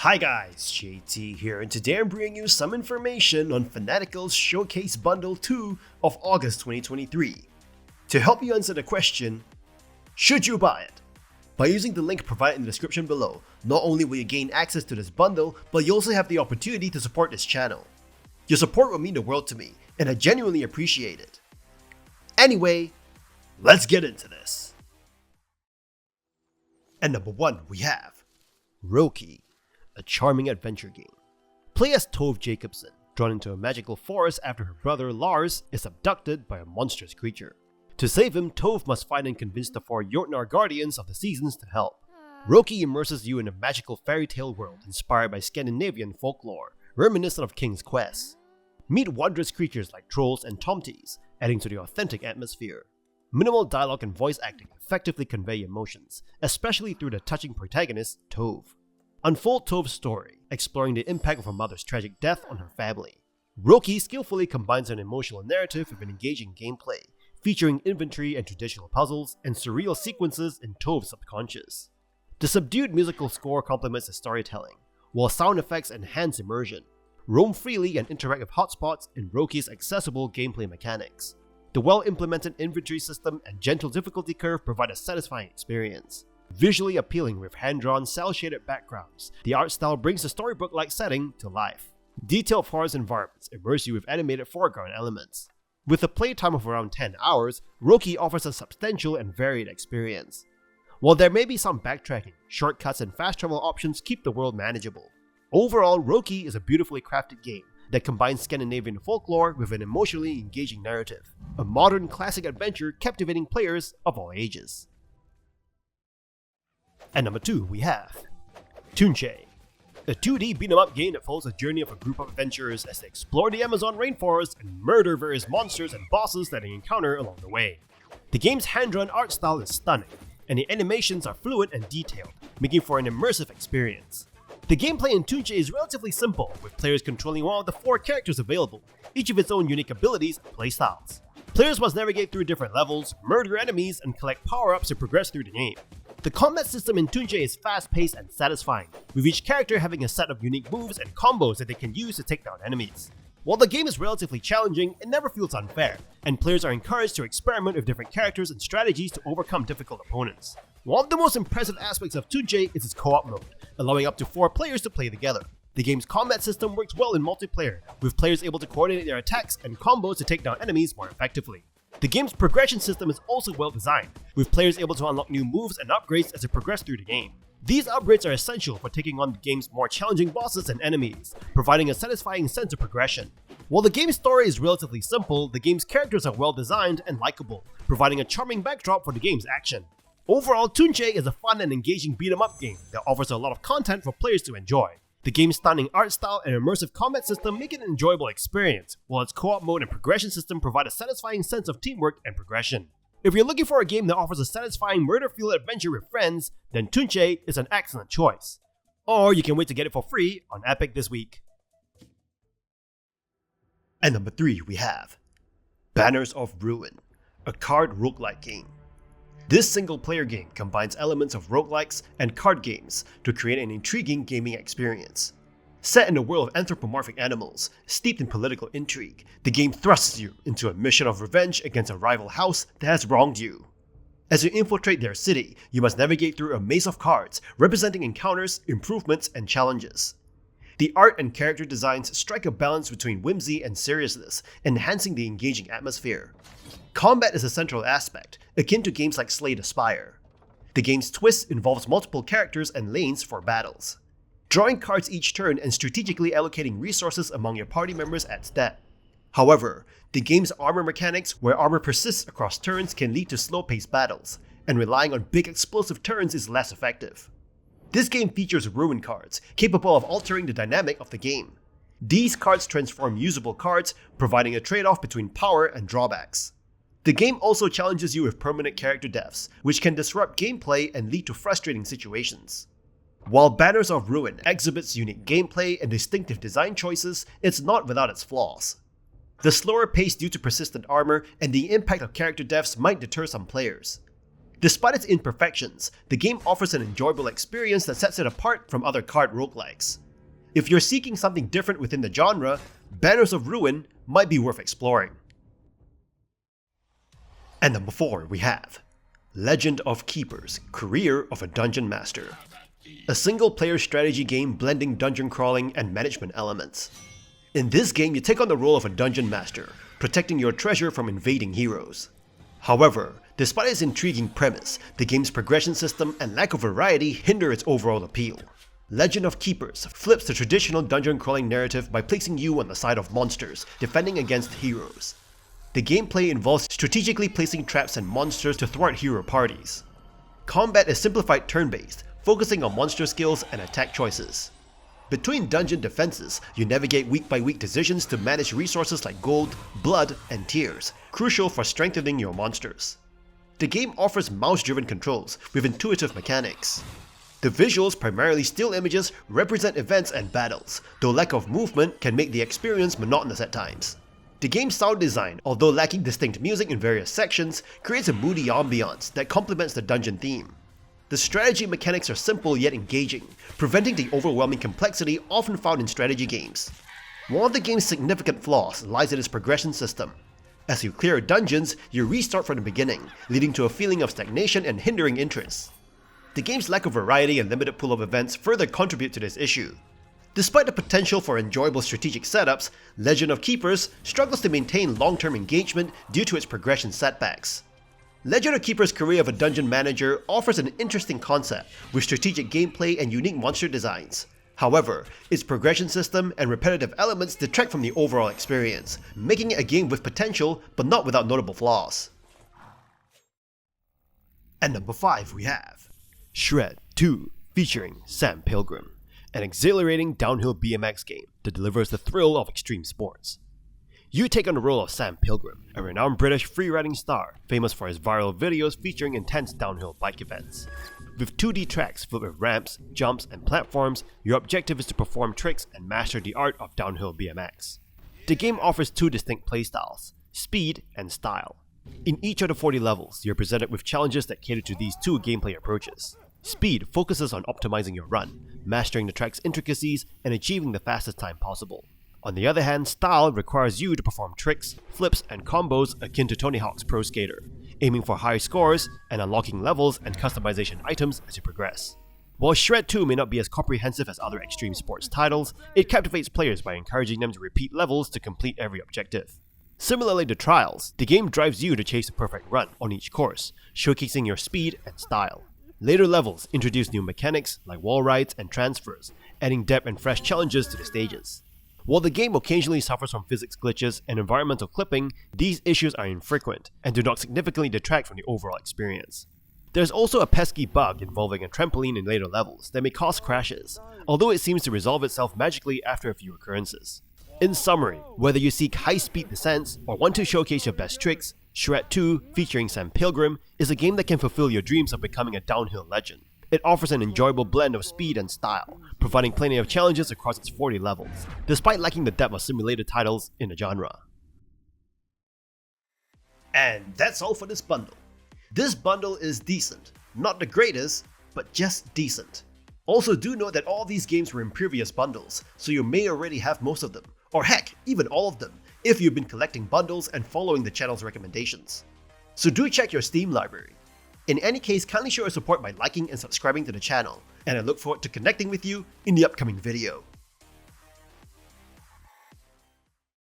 Hi guys, JT here, and today I'm bringing you some information on Fanatical's Showcase Bundle 2 of August 2023. To help you answer the question, should you buy it? By using the link provided in the description below, not only will you gain access to this bundle, but you also have the opportunity to support this channel. Your support will mean the world to me, and I genuinely appreciate it. Anyway, let's get into this. And number 1 we have Röki, a charming adventure game. Play as Tove Jacobson, drawn into a magical forest after her brother Lars is abducted by a monstrous creature. To save him, Tove must find and convince the 4 Jotnar guardians of the seasons to help. Röki immerses you in a magical fairy tale world inspired by Scandinavian folklore, reminiscent of King's Quest. Meet wondrous creatures like trolls and tomties, adding to the authentic atmosphere. Minimal dialogue and voice acting effectively convey emotions, especially through the touching protagonist, Tove. Unfold Tove's story, exploring the impact of her mother's tragic death on her family. Röki skillfully combines an emotional narrative with an engaging gameplay, featuring inventory and traditional puzzles and surreal sequences in Tove's subconscious. The subdued musical score complements the storytelling, while sound effects enhance immersion. Roam freely and interact with hotspots in Röki's accessible gameplay mechanics. The well-implemented inventory system and gentle difficulty curve provide a satisfying experience. Visually appealing with hand-drawn, cel-shaded backgrounds, the art style brings the storybook-like setting to life. Detailed forest environments immerse you with animated foreground elements. With a playtime of around 10 hours, Röki offers a substantial and varied experience. While there may be some backtracking, shortcuts and fast travel options keep the world manageable. Overall, Röki is a beautifully crafted game that combines Scandinavian folklore with an emotionally engaging narrative. A modern classic adventure captivating players of all ages. And number 2 we have Tunche, a 2D beat-em-up game that follows the journey of a group of adventurers as they explore the Amazon rainforest and murder various monsters and bosses that they encounter along the way. The game's hand-drawn art style is stunning, and the animations are fluid and detailed, making for an immersive experience. The gameplay in Tunche is relatively simple, with players controlling one of the 4 characters available, each with its own unique abilities and playstyles. Players must navigate through different levels, murder enemies, and collect power-ups to progress through the game. The combat system in Tunche is fast-paced and satisfying, with each character having a set of unique moves and combos that they can use to take down enemies. While the game is relatively challenging, it never feels unfair, and players are encouraged to experiment with different characters and strategies to overcome difficult opponents. One of the most impressive aspects of Tunche is its co-op mode, allowing up to 4 players to play together. The game's combat system works well in multiplayer, with players able to coordinate their attacks and combos to take down enemies more effectively. The game's progression system is also well designed, with players able to unlock new moves and upgrades as they progress through the game. These upgrades are essential for taking on the game's more challenging bosses and enemies, providing a satisfying sense of progression. While the game's story is relatively simple, the game's characters are well designed and likable, providing a charming backdrop for the game's action. Overall, Tunche is a fun and engaging beat-em-up game that offers a lot of content for players to enjoy. The game's stunning art style and immersive combat system make it an enjoyable experience, while its co-op mode and progression system provide a satisfying sense of teamwork and progression. If you're looking for a game that offers a satisfying murder-fueled adventure with friends, then Tunche is an excellent choice. Or you can wait to get it for free on Epic this week. And number 3 we have Banners of Ruin, a card roguelike game. This single-player game combines elements of roguelikes and card games to create an intriguing gaming experience. Set in a world of anthropomorphic animals, steeped in political intrigue, the game thrusts you into a mission of revenge against a rival house that has wronged you. As you infiltrate their city, you must navigate through a maze of cards representing encounters, improvements, and challenges. The art and character designs strike a balance between whimsy and seriousness, enhancing the engaging atmosphere. Combat is a central aspect, akin to games like Slay the Spire. The game's twist involves multiple characters and lanes for battles. Drawing cards each turn and strategically allocating resources among your party members adds depth. However, the game's armor mechanics, where armor persists across turns, can lead to slow-paced battles, and relying on big explosive turns is less effective. This game features ruin cards, capable of altering the dynamic of the game. These cards transform usable cards, providing a trade-off between power and drawbacks. The game also challenges you with permanent character deaths, which can disrupt gameplay and lead to frustrating situations. While Banners of Ruin exhibits unique gameplay and distinctive design choices, it's not without its flaws. The slower pace due to persistent armor and the impact of character deaths might deter some players. Despite its imperfections, the game offers an enjoyable experience that sets it apart from other card roguelikes. If you're seeking something different within the genre, Banners of Ruin might be worth exploring. And number 4 we have Legend of Keepers: Career of a Dungeon Master. A single-player strategy game blending dungeon crawling and management elements. In this game, you take on the role of a dungeon master, protecting your treasure from invading heroes. However, despite its intriguing premise, the game's progression system and lack of variety hinder its overall appeal. Legend of Keepers flips the traditional dungeon crawling narrative by placing you on the side of monsters, defending against heroes. The gameplay involves strategically placing traps and monsters to thwart hero parties. Combat is simplified turn-based, focusing on monster skills and attack choices. Between dungeon defenses, you navigate week-by-week decisions to manage resources like gold, blood, and tears, crucial for strengthening your monsters. The game offers mouse-driven controls with intuitive mechanics. The visuals, primarily still images, represent events and battles, though lack of movement can make the experience monotonous at times. The game's sound design, although lacking distinct music in various sections, creates a moody ambiance that complements the dungeon theme. The strategy mechanics are simple yet engaging, preventing the overwhelming complexity often found in strategy games. One of the game's significant flaws lies in its progression system. As you clear dungeons, you restart from the beginning, leading to a feeling of stagnation and hindering interest. The game's lack of variety and limited pool of events further contribute to this issue. Despite the potential for enjoyable strategic setups, Legend of Keepers struggles to maintain long-term engagement due to its progression setbacks. Legend of Keepers: Career of a Dungeon Manager offers an interesting concept with strategic gameplay and unique monster designs. However, its progression system and repetitive elements detract from the overall experience, making it a game with potential but not without notable flaws. And number 5 we have Shred 2 featuring Sam Pilgrim, an exhilarating downhill BMX game that delivers the thrill of extreme sports. You take on the role of Sam Pilgrim, a renowned British freeriding star famous for his viral videos featuring intense downhill bike events. With 2D tracks filled with ramps, jumps, and platforms, your objective is to perform tricks and master the art of downhill BMX. The game offers 2 distinct playstyles: speed and style. In each of the 40 levels, you're presented with challenges that cater to these 2 gameplay approaches. Speed focuses on optimizing your run, mastering the track's intricacies, and achieving the fastest time possible. On the other hand, style requires you to perform tricks, flips, and combos akin to Tony Hawk's Pro Skater, aiming for high scores and unlocking levels and customization items as you progress. While Shred 2 may not be as comprehensive as other extreme sports titles, it captivates players by encouraging them to repeat levels to complete every objective. Similarly to Trials, the game drives you to chase the perfect run on each course, showcasing your speed and style. Later levels introduce new mechanics like wall rides and transfers, adding depth and fresh challenges to the stages. While the game occasionally suffers from physics glitches and environmental clipping, these issues are infrequent and do not significantly detract from the overall experience. There's also a pesky bug involving a trampoline in later levels that may cause crashes, although it seems to resolve itself magically after a few occurrences. In summary, whether you seek high-speed descents or want to showcase your best tricks, Shred 2, featuring Sam Pilgrim, is a game that can fulfill your dreams of becoming a downhill legend. It offers an enjoyable blend of speed and style, providing plenty of challenges across its 40 levels, despite lacking the depth of simulated titles in the genre. And that's all for this bundle. This bundle is decent. Not the greatest, but just decent. Also, do note that all these games were in previous bundles, so you may already have most of them, or heck, even all of them, if you've been collecting bundles and following the channel's recommendations. So do check your Steam library. In any case, kindly show your support by liking and subscribing to the channel, and I look forward to connecting with you in the upcoming video.